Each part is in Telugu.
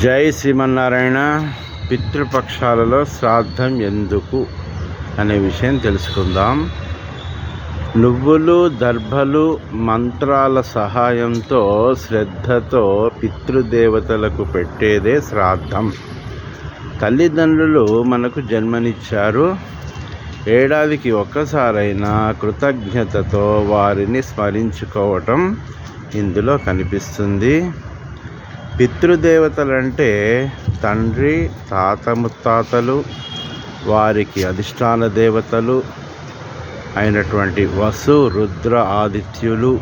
జై శ్రీమన్నారాయణ. పితృపక్షాలలో శ్రాద్ధం ఎందుకు అనే విషయం తెలుసుకుందాం. నువ్వులు, దర్భలు, మంత్రాల సహాయంతో శ్రద్ధతో పితృదేవతలకు పెట్టేదే శ్రాద్ధం. తల్లిదండ్రులు మనకు జన్మనిచ్చారు. ఏడాదికి ఒక్కసారైనా కృతజ్ఞతతో వారిని స్మరించుకోవటం ఇందులో కనిపిస్తుంది. పితృదేవతలంటే తండ్రి, తాత, ముత్తాతలు, వారికి అధిష్టాన దేవతలు అయినటువంటి వసు, రుద్ర, ఆదిత్యులు.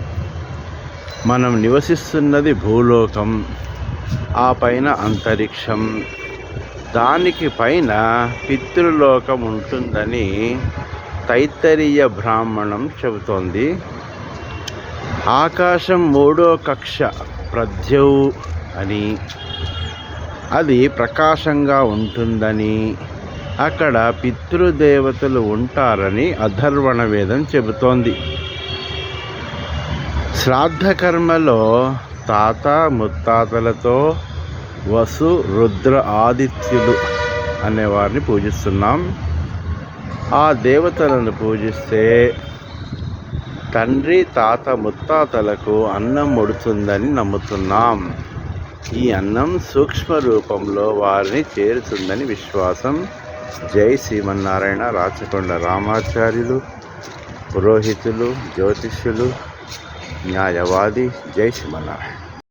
మనం నివసిస్తున్నది భూలోకం, ఆ పైన అంతరిక్షం, దానికి పైన పితృలోకం ఉంటుందని తైత్తరీయ బ్రాహ్మణం చెబుతోంది. ఆకాశం 3వ కక్ష ప్రద్యౌ అని, అది ప్రకాశంగా ఉంటుందని, అక్కడ పితృదేవతలు ఉంటారని అథర్వణ వేదం చెబుతోంది. శ్రాద్ధకర్మలో తాత ముత్తాతలతో వసు, రుద్ర, ఆదిత్యులు అనేవారిని పూజిస్తున్నాం. ఆ దేవతలను పూజిస్తే తండ్రి, తాత, ముత్తాతలకు అన్నం ముడుతుందని నమ్ముతున్నాం. ఈ అన్నం సూక్ష్మ రూపంలో వారిని చేరుతుందని విశ్వాసం. జై శ్రీమన్నారాయణ. రాచకొండ రామాచార్యులు, పురోహితులు, జ్యోతిష్యులు, న్యాయవాది. జై శ్రీమన్నారాయణ.